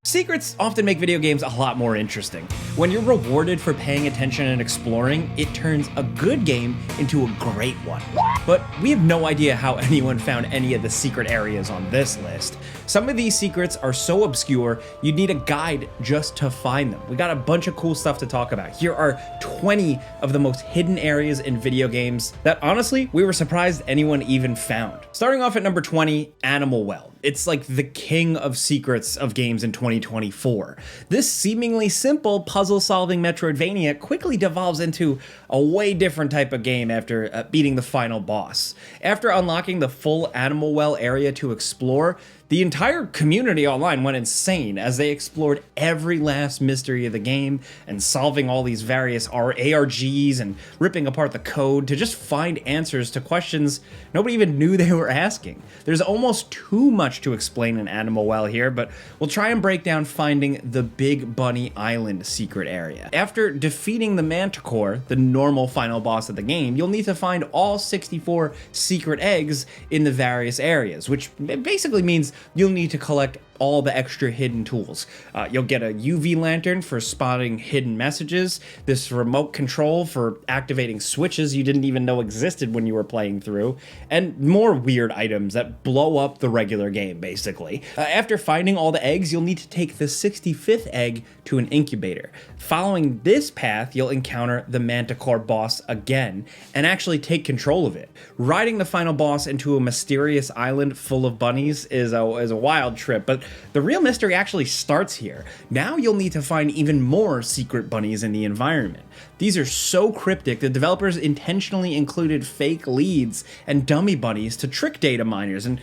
Secrets often make video games a lot more interesting. When you're rewarded for paying attention and exploring, it turns a good game into a great one. But we have no idea how anyone found any of the secret areas on this list. Some of these secrets are so obscure, you'd need a guide just to find them. We got a bunch of cool stuff to talk about. Here are 20 of the most hidden areas in video games that honestly, we were surprised anyone even found. Starting off at number 20, Animal Well. It's like the king of secrets of games in 2024. This seemingly simple puzzle-solving Metroidvania quickly devolves into a way different type of game after beating the final boss. After unlocking the full Animal Well area to explore, the entire community online went insane as they explored every last mystery of the game and solving all these various ARGs and ripping apart the code to just find answers to questions nobody even knew they were asking. There's almost too much to explain in Animal Well here, but we'll try and break down finding the Big Bunny Island secret area. After defeating the Manticore, the normal final boss of the game, you'll need to find all 64 secret eggs in the various areas, which basically means you'll need to collect all the extra hidden tools. You'll get a UV lantern for spotting hidden messages, this remote control for activating switches you didn't even know existed when you were playing through, and more weird items that blow up the regular game, basically. After finding all the eggs, you'll need to take the 65th egg to an incubator. Following this path, you'll encounter the Manticore boss again, and actually take control of it. Riding the final boss into a mysterious island full of bunnies is a wild trip, but the real mystery actually starts here. Now you'll need to find even more secret bunnies in the environment. These are so cryptic, the developers intentionally included fake leads and dummy bunnies to trick data miners and,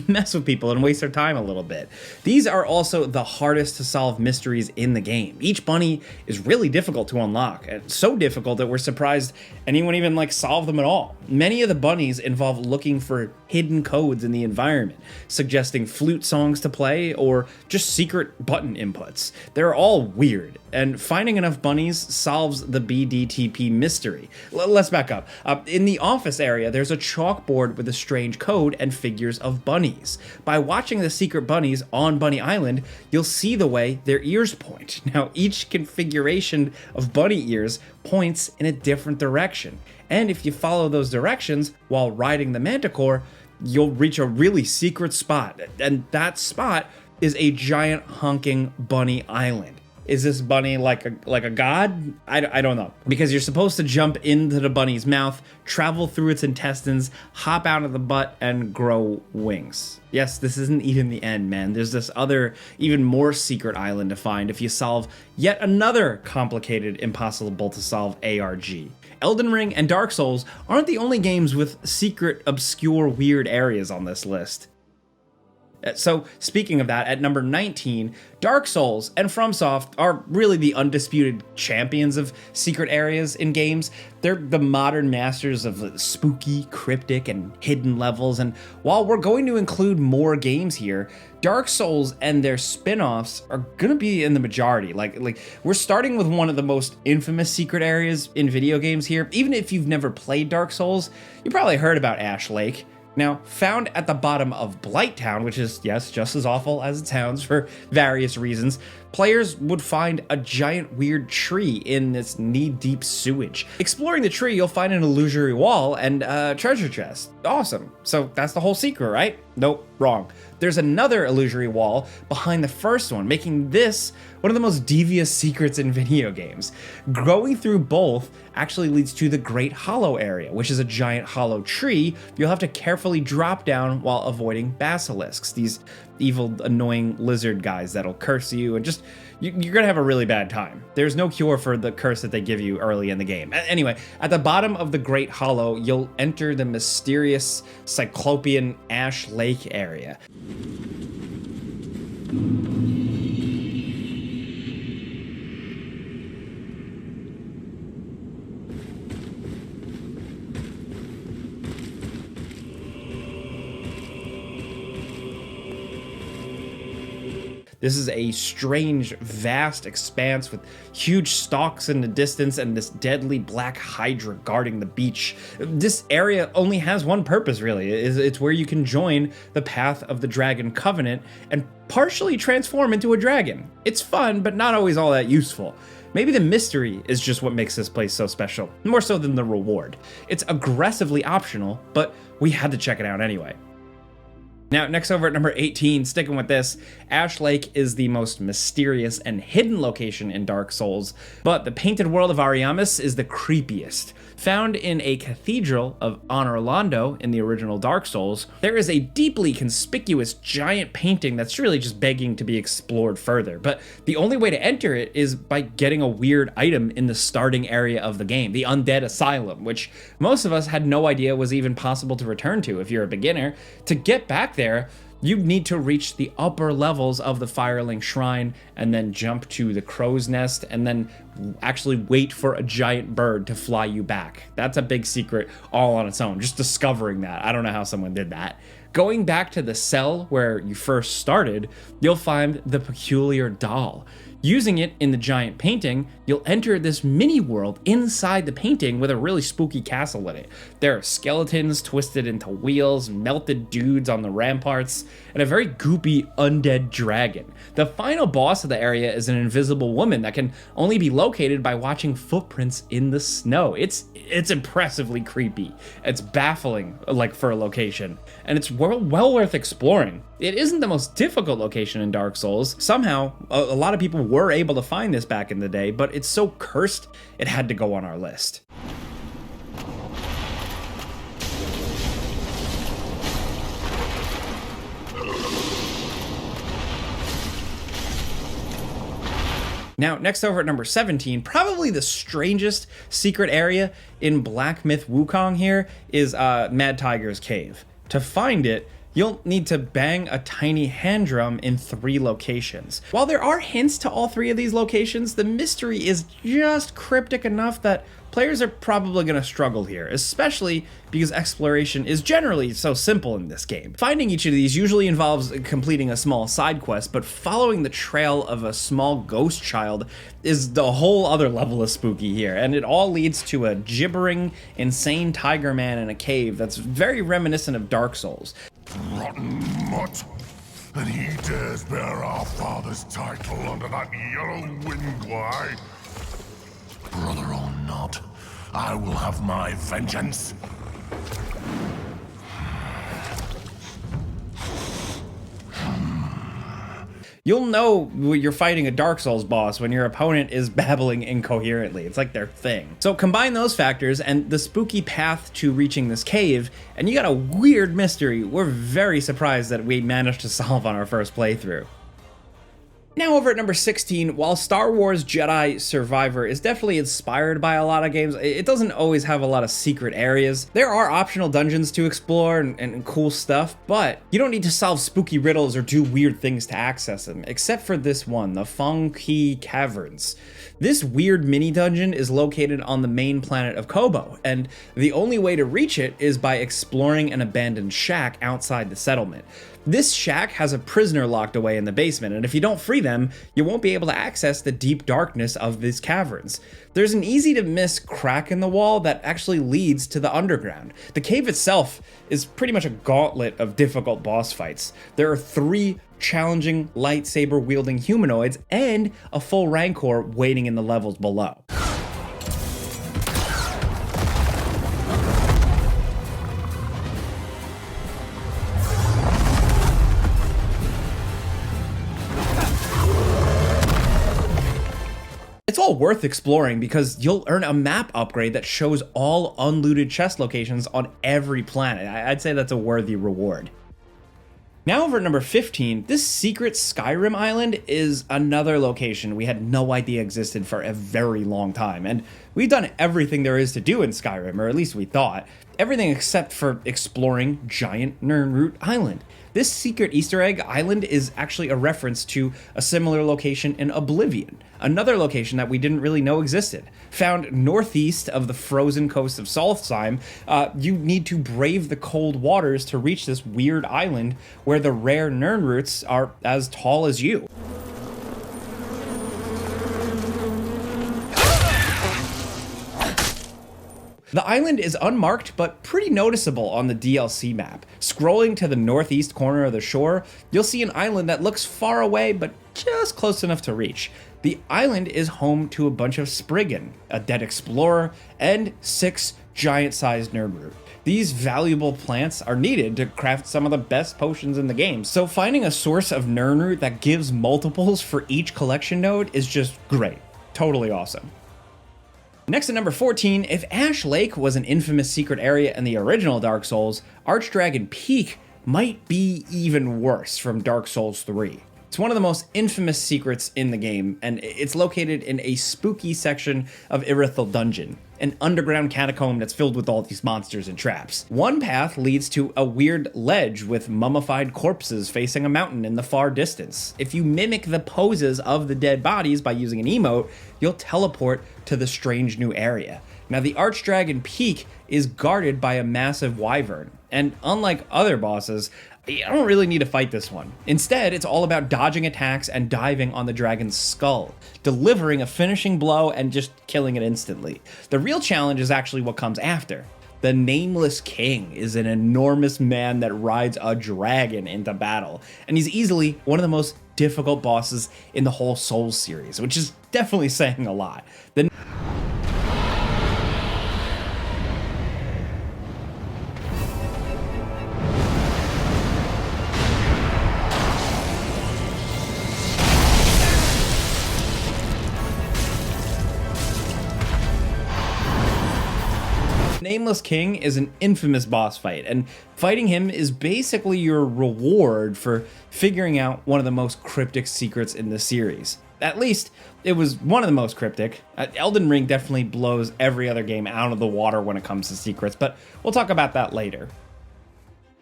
mess with people and waste their time a little bit. These are also the hardest to solve mysteries in the game. Each bunny is really difficult to unlock, and so difficult that we're surprised anyone even solve them at all. Many of the bunnies involve looking for hidden codes in the environment, suggesting flute songs to play or just secret button inputs. They're all weird, and finding enough bunnies solves the BDTP mystery. Let's back up. In the office area, there's a chalkboard with a strange code and figures of bunnies. By watching the secret bunnies on Bunny Island, you'll see the way their ears point. Now, each configuration of bunny ears points in a different direction. And if you follow those directions while riding the Manticore, you'll reach a really secret spot. And that spot is a giant honking bunny island. Is this bunny like a god? I don't know. Because you're supposed to jump into the bunny's mouth, travel through its intestines, hop out of the butt, and grow wings. Yes, this isn't even the end, man. There's this other, even more secret island to find if you solve yet another complicated, impossible to solve ARG. Elden Ring and Dark Souls aren't the only games with secret, obscure, weird areas on this list. So, speaking of that, at number 19, Dark Souls and FromSoft are really the undisputed champions of secret areas in games. They're the modern masters of spooky, cryptic, and hidden levels, and while we're going to include more games here, Dark Souls and their spin-offs are gonna be in the majority. Like we're starting with one of the most infamous secret areas in video games here. Even if you've never played Dark Souls, you probably heard about Ash Lake. Now, found at the bottom of Blighttown, which is, yes, just as awful as it sounds for various reasons, players would find a giant weird tree in this knee-deep sewage. Exploring the tree, you'll find an illusory wall and a treasure chest. Awesome. So that's the whole secret, right? Nope, wrong. There's another illusory wall behind the first one, making this one of the most devious secrets in video games. Going through both actually leads to the Great Hollow area, which is a giant hollow tree you'll have to carefully drop down while avoiding basilisks, these evil, annoying lizard guys that'll curse you and just, you're gonna have a really bad time. There's no cure for the curse that they give you early in the game. Anyway, at the bottom of the Great Hollow, you'll enter the mysterious Cyclopean Ash Lake area. This is a strange, vast expanse with huge stalks in the distance and this deadly black hydra guarding the beach. This area only has one purpose, really. It's where you can join the path of the Dragon Covenant and partially transform into a dragon. It's fun, but not always all that useful. Maybe the mystery is just what makes this place so special, more so than the reward. It's aggressively optional, but we had to check it out anyway. Now, next over at number 18, sticking with this, Ash Lake is the most mysterious and hidden location in Dark Souls, but the painted world of Ariamis is the creepiest. Found in a cathedral of Honor Londo in the original Dark Souls, there is a deeply conspicuous giant painting that's really just begging to be explored further, but the only way to enter it is by getting a weird item in the starting area of the game, the Undead Asylum, which most of us had no idea was even possible to return to if you're a beginner. To get back there, you need to reach the upper levels of the Firelink Shrine and then jump to the Crow's Nest and then actually wait for a giant bird to fly you back. That's a big secret all on its own, just discovering that. I don't know how someone did that. Going back to the cell where you first started, you'll find the peculiar doll. Using it in the giant painting, you'll enter this mini world inside the painting with a really spooky castle in it. There are skeletons twisted into wheels, melted dudes on the ramparts, and a very goopy undead dragon. The final boss of the area is an invisible woman that can only be located by watching footprints in the snow. It's impressively creepy. It's baffling, like, for a location, and it's well worth exploring. It isn't the most difficult location in Dark Souls. Somehow, a lot of people were able to find this back in the day, but it's so cursed, it had to go on our list. Now, next over at number 17, probably the strangest secret area in Black Myth Wukong here is Mad Tiger's Cave. To find it, you'll need to bang a tiny hand drum in 3 locations. While there are hints to all 3 of these locations, the mystery is just cryptic enough that players are probably going to struggle here, especially because exploration is generally so simple in this game. Finding each of these usually involves completing a small side quest, but following the trail of a small ghost child is the whole other level of spooky here, and it all leads to a gibbering, insane tiger man in a cave that's very reminiscent of Dark Souls. Rotten mutt! And he dares bear our father's title under that yellow wind glide? Brother or not, I will have my vengeance. You'll know you're fighting a Dark Souls boss when your opponent is babbling incoherently. It's like their thing. So combine those factors and the spooky path to reaching this cave, and you got a weird mystery we're very surprised that we managed to solve on our first playthrough. Now over at number 16, while Star Wars Jedi Survivor is definitely inspired by a lot of games, it doesn't always have a lot of secret areas. There are optional dungeons to explore and cool stuff, but you don't need to solve spooky riddles or do weird things to access them, except for this one, the Fong Ki Caverns. This weird mini dungeon is located on the main planet of Kobo, and the only way to reach it is by exploring an abandoned shack outside the settlement. This shack has a prisoner locked away in the basement, and if you don't free them, you won't be able to access the deep darkness of these caverns. There's an easy to miss crack in the wall that actually leads to the underground. The cave itself is pretty much a gauntlet of difficult boss fights. There are 3 challenging lightsaber wielding humanoids and a full Rancor waiting in the levels below. It's all worth exploring because you'll earn a map upgrade that shows all unlooted chest locations on every planet. I'd say that's a worthy reward. Now over at number 15, this secret Skyrim island is another location we had no idea existed for a very long time, and we've done everything there is to do in Skyrim, or at least we thought. Everything except for exploring giant Nirnroot Island. This secret Easter egg island is actually a reference to a similar location in Oblivion, another location that we didn't really know existed. Found northeast of the frozen coast of Solstheim, you need to brave the cold waters to reach this weird island where the rare Nirnroots are as tall as you. The island is unmarked but pretty noticeable on the DLC map. Scrolling to the northeast corner of the shore, you'll see an island that looks far away but just close enough to reach. The island is home to a bunch of Spriggan, a dead explorer, and 6 giant-sized nerdroot. These valuable plants are needed to craft some of the best potions in the game, so finding a source of nerdroot that gives multiples for each collection node is just great. Totally awesome. Next at number 14, if Ash Lake was an infamous secret area in the original Dark Souls, Archdragon Peak might be even worse from Dark Souls 3. It's one of the most infamous secrets in the game, and it's located in a spooky section of Irithel Dungeon, an underground catacomb that's filled with all these monsters and traps. One path leads to a weird ledge with mummified corpses facing a mountain in the far distance. If you mimic the poses of the dead bodies by using an emote, you'll teleport to the strange new area. Now, the Archdragon Peak is guarded by a massive wyvern, and unlike other bosses, I don't really need to fight this one. Instead, it's all about dodging attacks and diving on the dragon's skull, delivering a finishing blow and just killing it instantly. The real challenge is actually what comes after. The Nameless King is an enormous man that rides a dragon into battle, and he's easily one of the most difficult bosses in the whole Souls series, which is definitely saying a lot. Nameless King is an infamous boss fight, and fighting him is basically your reward for figuring out one of the most cryptic secrets in the series. At least, it was one of the most cryptic. Elden Ring definitely blows every other game out of the water when it comes to secrets, but we'll talk about that later.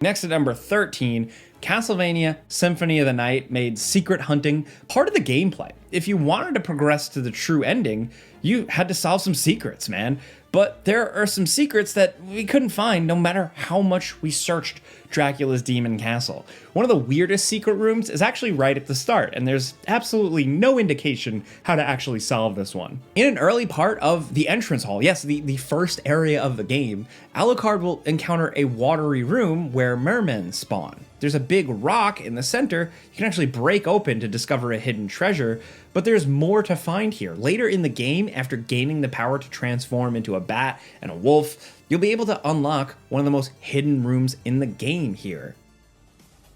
Next at number 13, Castlevania Symphony of the Night made secret hunting part of the gameplay. If you wanted to progress to the true ending, you had to solve some secrets, man. But there are some secrets that we couldn't find no matter how much we searched Dracula's Demon Castle. One of the weirdest secret rooms is actually right at the start, and there's absolutely no indication how to actually solve this one. In an early part of the entrance hall, yes, the first area of the game, Alucard will encounter a watery room where mermen spawn. There's a big rock in the center you can actually break open to discover a hidden treasure, but there's more to find here. Later in the game, after gaining the power to transform into a bat and a wolf, you'll be able to unlock one of the most hidden rooms in the game here.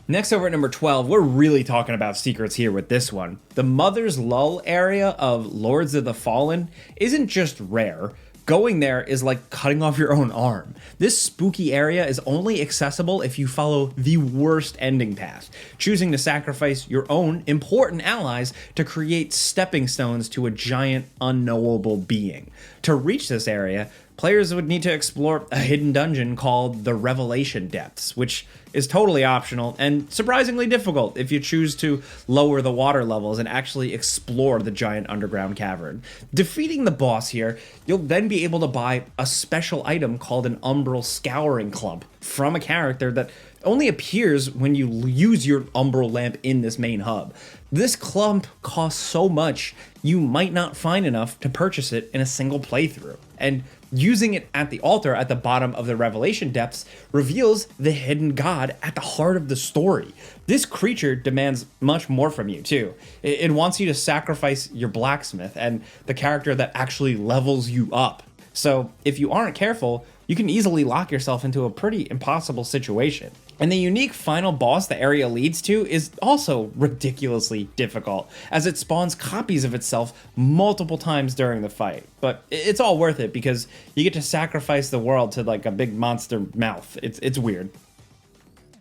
Next, over at number 12, we're really talking about secrets here with this one. The Mother's Lull area of Lords of the Fallen isn't just rare. Going there is like cutting off your own arm. This spooky area is only accessible if you follow the worst ending path, choosing to sacrifice your own important allies to create stepping stones to a giant unknowable being. To reach this area, players would need to explore a hidden dungeon called the Revelation Depths, which is totally optional and surprisingly difficult if you choose to lower the water levels and actually explore the giant underground cavern. Defeating the boss here, you'll then be able to buy a special item called an Umbral Scouring Clump from a character that only appears when you use your Umbral lamp in this main hub. This clump costs so much, you might not find enough to purchase it in a single playthrough. And using it at the altar at the bottom of the Revelation Depths reveals the hidden god at the heart of the story. This creature demands much more from you too. It wants you to sacrifice your blacksmith and the character that actually levels you up. So if you aren't careful, you can easily lock yourself into a pretty impossible situation. And the unique final boss the area leads to is also ridiculously difficult, as it spawns copies of itself multiple times during the fight. But it's all worth it because you get to sacrifice the world to like a big monster mouth. It's weird.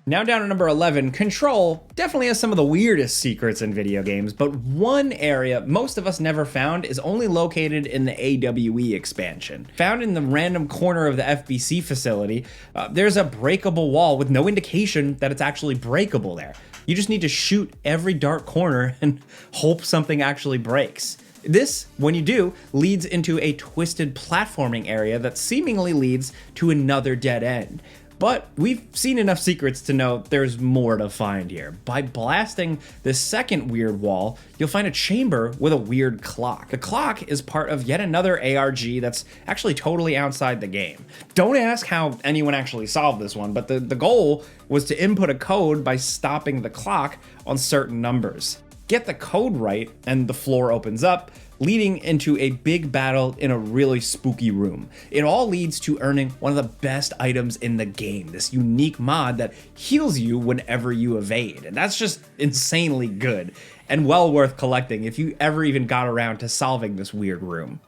Now down to number 11, Control definitely has some of the weirdest secrets in video games, but one area most of us never found is only located in the AWE expansion. Found in the random corner of the FBC facility, there's a breakable wall with no indication that it's actually breakable there. You just need to shoot every dark corner and hope something actually breaks. This, when you do, leads into a twisted platforming area that seemingly leads to another dead end. But we've seen enough secrets to know there's more to find here. By blasting the second weird wall, you'll find a chamber with a weird clock. The clock is part of yet another ARG that's actually totally outside the game. Don't ask how anyone actually solved this one, but the goal was to input a code by stopping the clock on certain numbers. Get the code right, and the floor opens up, leading into a big battle in a really spooky room. It all leads to earning one of the best items in the game, this unique mod that heals you whenever you evade. And that's just insanely good, and well worth collecting if you ever even got around to solving this weird room.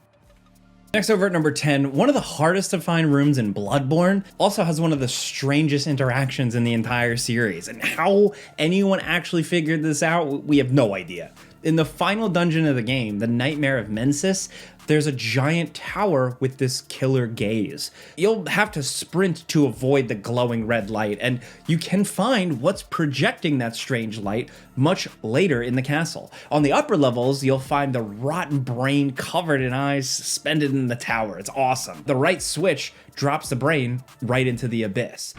Next, over at number 10, one of the hardest to find rooms in Bloodborne also has one of the strangest interactions in the entire series. And how anyone actually figured this out, we have no idea. In the final dungeon of the game, the Nightmare of Mensis, there's a giant tower with this killer gaze. You'll have to sprint to avoid the glowing red light, and you can find what's projecting that strange light much later in the castle. On the upper levels, you'll find the rotten brain covered in eyes suspended in the tower. It's awesome. The right switch drops the brain right into the abyss.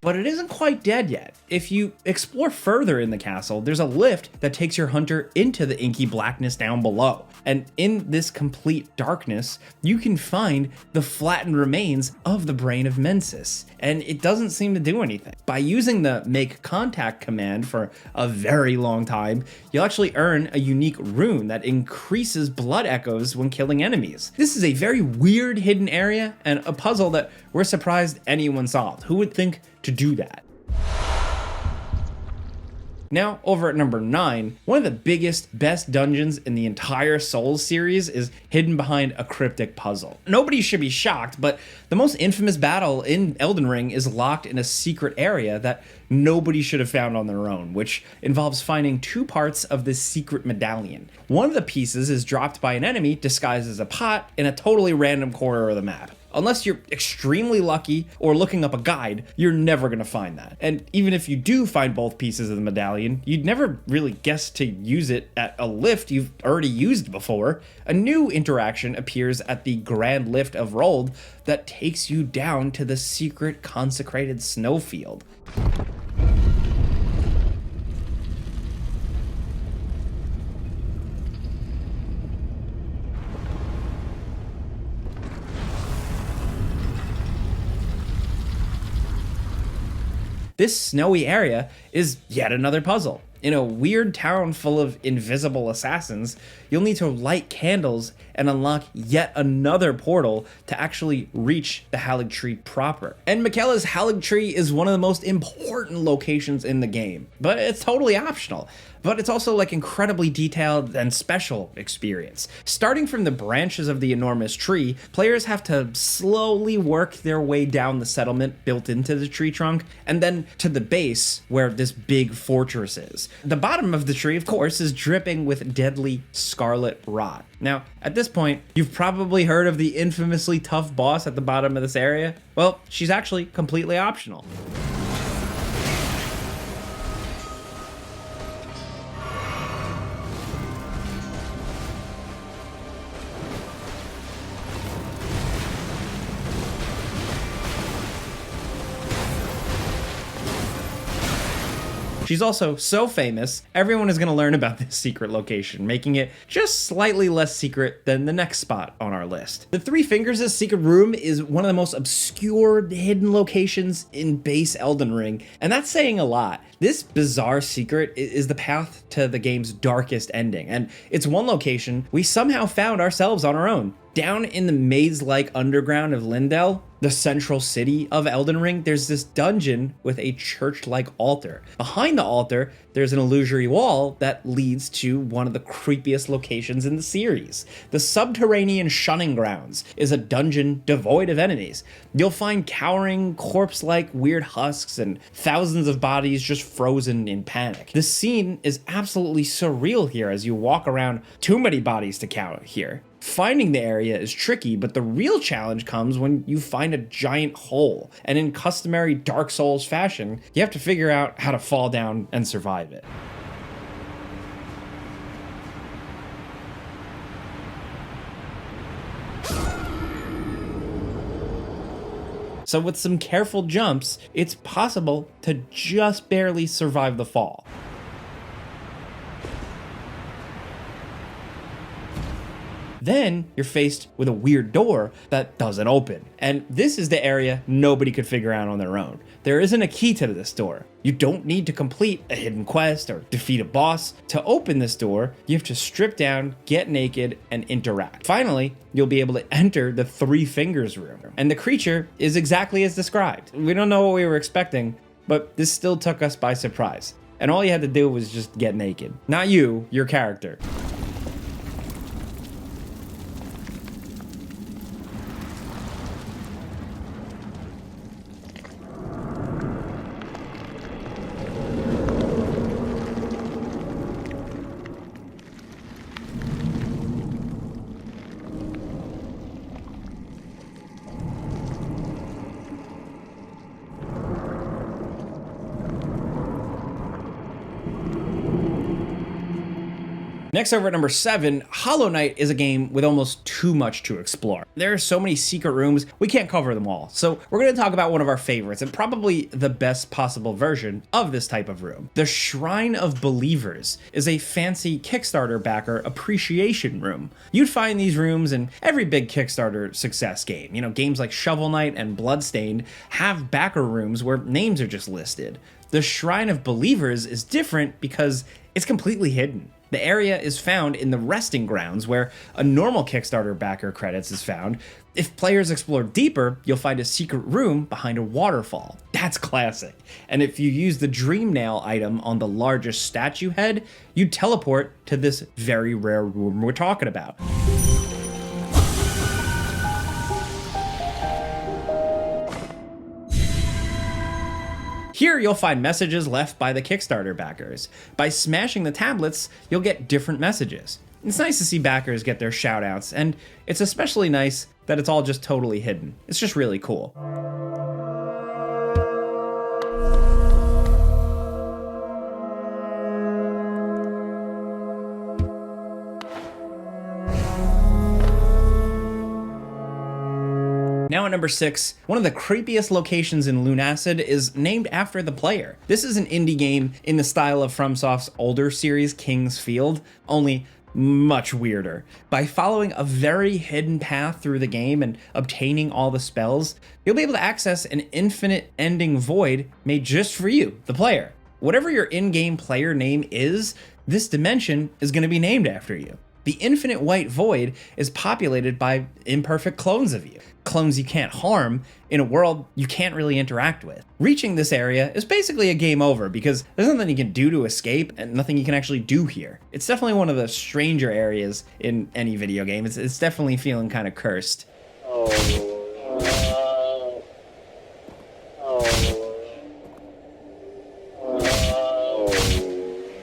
But it isn't quite dead yet. If you explore further in the castle, there's a lift that takes your hunter into the inky blackness down below. And in this complete darkness, you can find the flattened remains of the brain of Mensis. And it doesn't seem to do anything. By using the make contact command for a very long time, you'll actually earn a unique rune that increases blood echoes when killing enemies. This is a very weird hidden area and a puzzle that we're surprised anyone solved. Who would think to do that? Now, over at number 9, one of the biggest, best dungeons in the entire Souls series is hidden behind a cryptic puzzle. Nobody should be shocked, but the most infamous battle in Elden Ring is locked in a secret area that nobody should have found on their own, which involves finding 2 parts of this secret medallion. One of the pieces is dropped by an enemy disguised as a pot in a totally random corner of the map. Unless you're extremely lucky or looking up a guide, you're never gonna find that. And even if you do find both pieces of the medallion, you'd never really guess to use it at a lift you've already used before. A new interaction appears at the Grand Lift of Rold that takes you down to the secret consecrated snowfield. This snowy area is yet another puzzle. In a weird town full of invisible assassins, you'll need to light candles and unlock yet another portal to actually reach the Halig Tree proper. And Miquella's Halig Tree is one of the most important locations in the game, but it's totally optional. But it's also like incredibly detailed and special experience. Starting from the branches of the enormous tree, players have to slowly work their way down the settlement built into the tree trunk, and then to the base where this big fortress is. The bottom of the tree, of course, is dripping with deadly scarlet rot. Now, at this point, you've probably heard of the infamously tough boss at the bottom of this area. Well, she's actually completely optional. She's also so famous, everyone is going to learn about this secret location, making it just slightly less secret than the next spot on our list. The Three Fingers' secret room is one of the most obscure hidden locations in base Elden Ring, and that's saying a lot. This bizarre secret is the path to the game's darkest ending, and it's one location we somehow found ourselves on our own. Down in the maze-like underground of Lindell, the central city of Elden Ring, there's this dungeon with a church-like altar. Behind the altar, there's an illusory wall that leads to one of the creepiest locations in the series. The Subterranean Shunning Grounds is a dungeon devoid of enemies. You'll find cowering, corpse-like weird husks and thousands of bodies just frozen in panic. The scene is absolutely surreal here as you walk around. Too many bodies to count here. Finding the area is tricky, but the real challenge comes when you find find a giant hole, and in customary Dark Souls fashion, you have to figure out how to fall down and survive it. So with some careful jumps, it's possible to just barely survive the fall. Then you're faced with a weird door that doesn't open. And this is the area nobody could figure out on their own. There isn't a key to this door. You don't need to complete a hidden quest or defeat a boss. To open this door, you have to strip down, get naked, and interact. Finally, you'll be able to enter the Three Fingers room. And the creature is exactly as described. We don't know what we were expecting, but this still took us by surprise. And all you had to do was just get naked. Not you, your character. Next over at number 7, Hollow Knight is a game with almost too much to explore. There are so many secret rooms, we can't cover them all. So we're going to talk about one of our favorites and probably the best possible version of this type of room. The Shrine of Believers is a fancy Kickstarter backer appreciation room. You'd find these rooms in every big Kickstarter success game. You know, games like Shovel Knight and Bloodstained have backer rooms where names are just listed. The Shrine of Believers is different because it's completely hidden. The area is found in the resting grounds where a normal Kickstarter backer credits is found. If players explore deeper, you'll find a secret room behind a waterfall. That's classic. And if you use the Dream Nail item on the largest statue head, you teleport to this very rare room we're talking about. Here you'll find messages left by the Kickstarter backers. By smashing the tablets, you'll get different messages. It's nice to see backers get their shoutouts, and it's especially nice that it's all just totally hidden. It's just really cool. Now at number 6, one of the creepiest locations in Lunacid is named after the player. This is an indie game in the style of FromSoft's older series King's Field, only much weirder. By following a very hidden path through the game and obtaining all the spells, you'll be able to access an infinite ending void made just for you, the player. Whatever your in-game player name is, this dimension is going to be named after you. The infinite white void is populated by imperfect clones of you, clones you can't harm in a world you can't really interact with. Reaching this area is basically a game over because there's nothing you can do to escape and nothing you can actually do here. It's definitely one of the stranger areas in any video game. It's definitely feeling kind of cursed.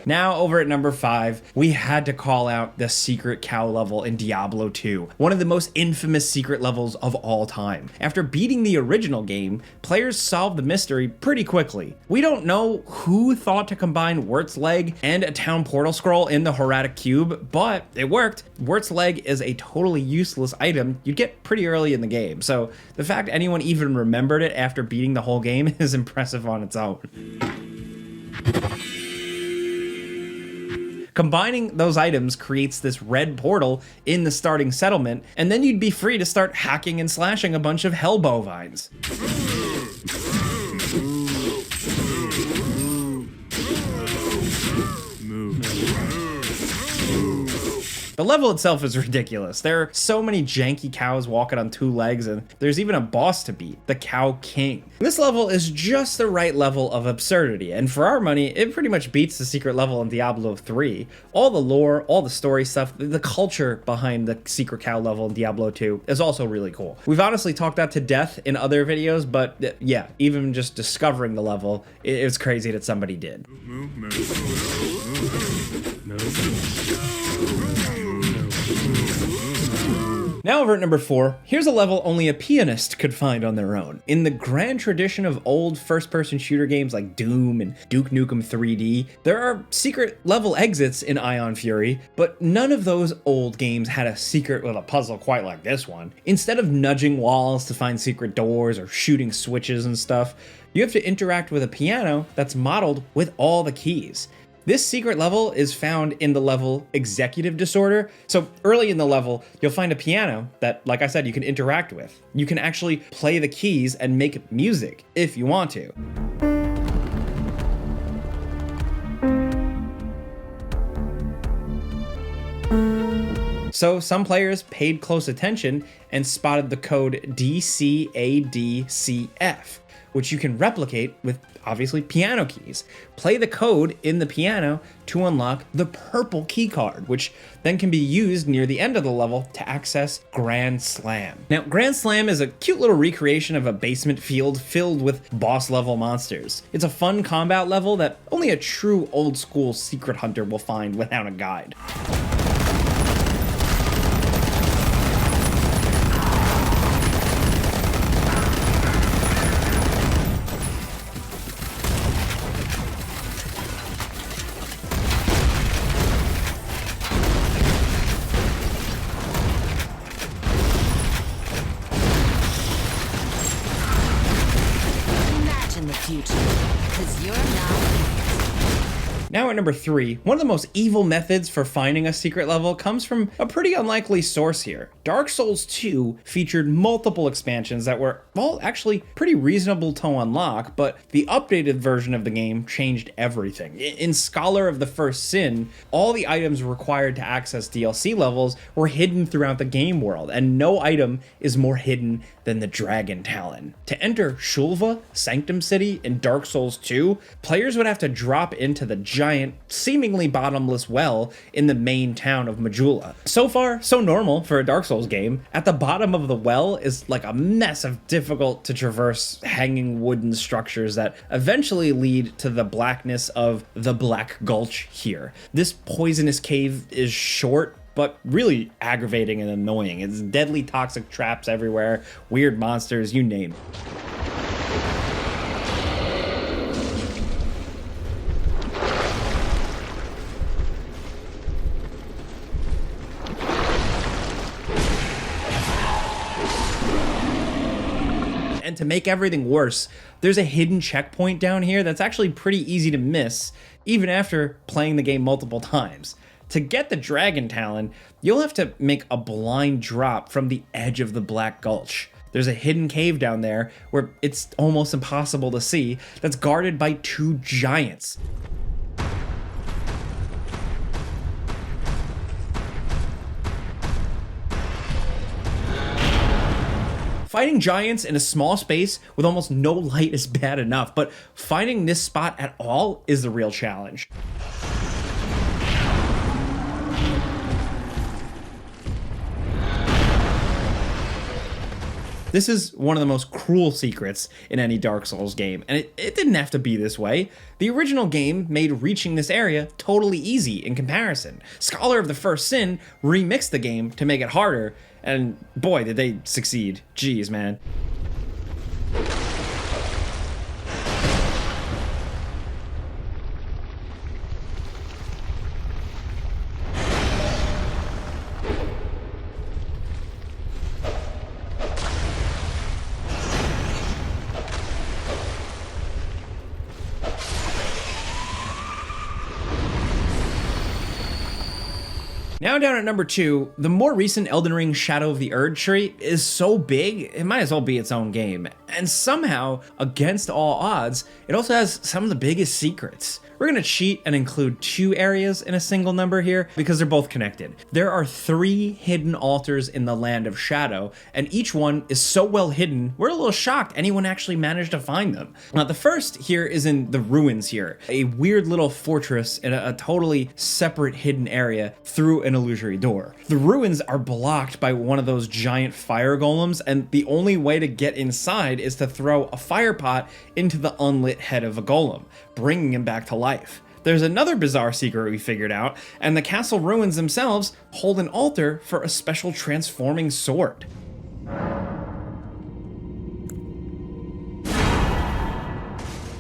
Now, over at number 5, we had to call out the secret cow level in Diablo 2, one of the most infamous secret levels of all time. After beating the original game, players solved the mystery pretty quickly. We don't know who thought to combine Wirt's Leg and a town portal scroll in the Horatic Cube, but it worked. Wirt's Leg is a totally useless item you'd get pretty early in the game, so the fact anyone even remembered it after beating the whole game is impressive on its own. Combining those items creates this red portal in the starting settlement, and then you'd be free to start hacking and slashing a bunch of hell bovines. The level itself is ridiculous. There are so many janky cows walking on 2 legs, and there's even a boss to beat, the Cow King. This level is just the right level of absurdity, and for our money, it pretty much beats the secret level in Diablo 3. All the lore, all the story stuff, the culture behind the secret cow level in Diablo 2 is also really cool. We've honestly talked that to death in other videos, but yeah, even just discovering the level, it was crazy that somebody did. Now over at number 4, here's a level only a pianist could find on their own. In the grand tradition of old first-person shooter games like Doom and Duke Nukem 3D, there are secret level exits in Ion Fury, but none of those old games had a secret with a puzzle quite like this one. Instead of nudging walls to find secret doors or shooting switches and stuff, you have to interact with a piano that's modeled with all the keys. This secret level is found in the level Executive Disorder. So early in the level, you'll find a piano that, like I said, you can interact with. You can actually play the keys and make music if you want to. So some players paid close attention and spotted the code DCADCF, which you can replicate with obviously piano keys. Play the code in the piano to unlock the purple key card, which then can be used near the end of the level to access Grand Slam. Now, Grand Slam is a cute little recreation of a basement field filled with boss level monsters. It's a fun combat level that only a true old school secret hunter will find without a guide. Now at number 3, one of the most evil methods for finding a secret level comes from a pretty unlikely source here. Dark Souls 2 featured multiple expansions that were all actually pretty reasonable to unlock, but the updated version of the game changed everything. In Scholar of the First Sin, all the items required to access DLC levels were hidden throughout the game world, and no item is more hidden than the Dragon Talon. To enter Shulva, Sanctum City in Dark Souls 2, players would have to drop into the giant, seemingly bottomless well in the main town of Majula. So far, so normal for a Dark Souls game. At the bottom of the well is like a mess of difficult to traverse hanging wooden structures that eventually lead to the blackness of the Black Gulch here. This poisonous cave is short, but really aggravating and annoying. It's deadly toxic traps everywhere, weird monsters, you name it. And to make everything worse, there's a hidden checkpoint down here that's actually pretty easy to miss, even after playing the game multiple times. To get the Dragon Talon, you'll have to make a blind drop from the edge of the Black Gulch. There's a hidden cave down there where it's almost impossible to see that's guarded by 2 giants. Fighting giants in a small space with almost no light is bad enough, but finding this spot at all is the real challenge. This is one of the most cruel secrets in any Dark Souls game, and it didn't have to be this way. The original game made reaching this area totally easy in comparison. Scholar of the First Sin remixed the game to make it harder, and boy, did they succeed. Jeez, man. Now down at number 2, the more recent Elden Ring Shadow of the Erdtree is so big, it might as well be its own game. And somehow, against all odds, it also has some of the biggest secrets. We're gonna cheat and include 2 areas in a single number here because they're both connected. There are 3 hidden altars in the Land of Shadow, and each one is so well hidden, we're a little shocked anyone actually managed to find them. Now, the first here is in the ruins here, a weird little fortress in a totally separate hidden area through an illusory door. The ruins are blocked by one of those giant fire golems, and the only way to get inside is to throw a fire pot into the unlit head of a golem, bringing him back to life. There's another bizarre secret we figured out, and the castle ruins themselves hold an altar for a special transforming sword.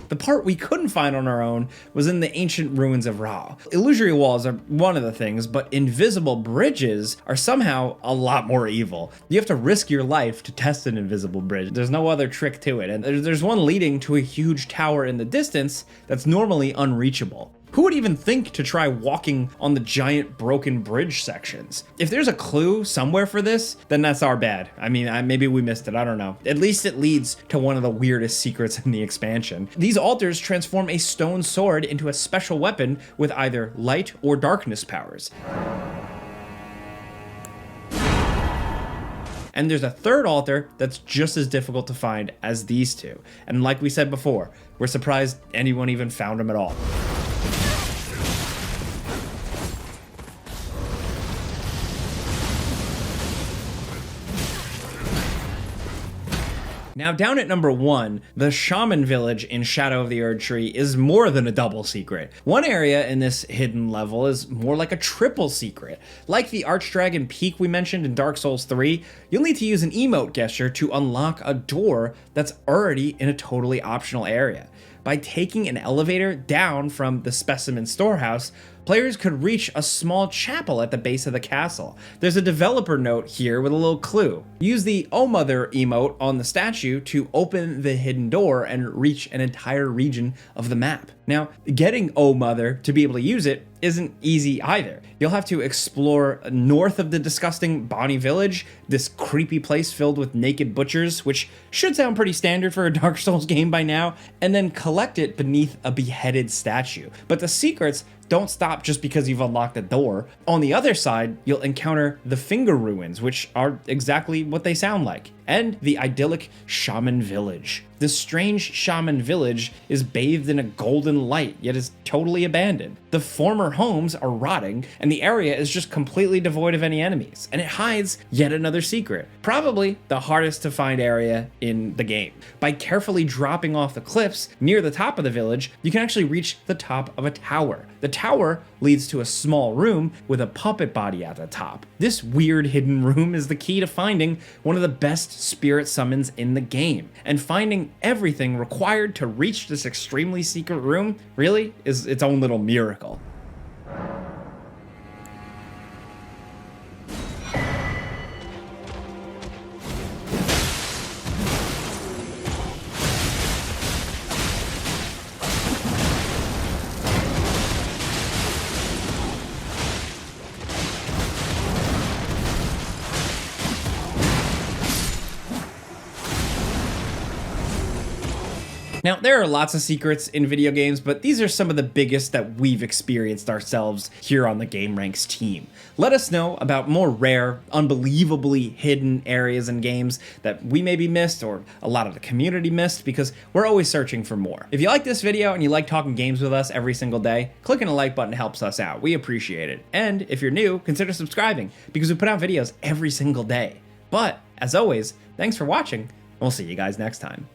The part we couldn't find on our own was in the ancient ruins of Ra. Illusory walls are one of the things, but invisible bridges are somehow a lot more evil. You have to risk your life to test an invisible bridge. There's no other trick to it, and there's one leading to a huge tower in the distance that's normally unreachable. Who would even think to try walking on the giant broken bridge sections? If there's a clue somewhere for this, then that's our bad. I mean, maybe we missed it, I don't know. At least it leads to one of the weirdest secrets in the expansion. These altars transform a stone sword into a special weapon with either light or darkness powers. And there's a third altar that's just as difficult to find as these two. And like we said before, we're surprised anyone even found them at all. Now down at number 1, the Shaman Village in Shadow of the Erdtree is more than a double secret. One area in this hidden level is more like a triple secret. Like the Archdragon Peak we mentioned in Dark Souls 3, you'll need to use an emote gesture to unlock a door that's already in a totally optional area. By taking an elevator down from the Specimen Storehouse, players could reach a small chapel at the base of the castle. There's a developer note here with a little clue. Use the Oh Mother emote on the statue to open the hidden door and reach an entire region of the map. Now, getting Oh Mother to be able to use it isn't easy either. You'll have to explore north of the disgusting Bonnie Village, this creepy place filled with naked butchers, which should sound pretty standard for a Dark Souls game by now, and then collect it beneath a beheaded statue. But the secrets don't stop just because you've unlocked the door. On the other side, you'll encounter the Finger Ruins, which are exactly what they sound like, and the idyllic Shaman Village. This strange Shaman Village is bathed in a golden light, yet is totally abandoned. The former homes are rotting, and the area is just completely devoid of any enemies, and it hides yet another secret, probably the hardest to find area in the game. By carefully dropping off the cliffs near the top of the village, you can actually reach the top of a tower. The tower leads to a small room with a puppet body at the top. This weird hidden room is the key to finding one of the best spirit summons in the game, and finding everything required to reach this extremely secret room really is its own little miracle. Now, there are lots of secrets in video games, but these are some of the biggest that we've experienced ourselves here on the gameranx team. Let us know about more rare, unbelievably hidden areas in games that we maybe missed or a lot of the community missed, because we're always searching for more. If you like this video and you like talking games with us every single day, clicking a like button helps us out. We appreciate it. And if you're new, consider subscribing, because we put out videos every single day. But, as always, thanks for watching, and we'll see you guys next time.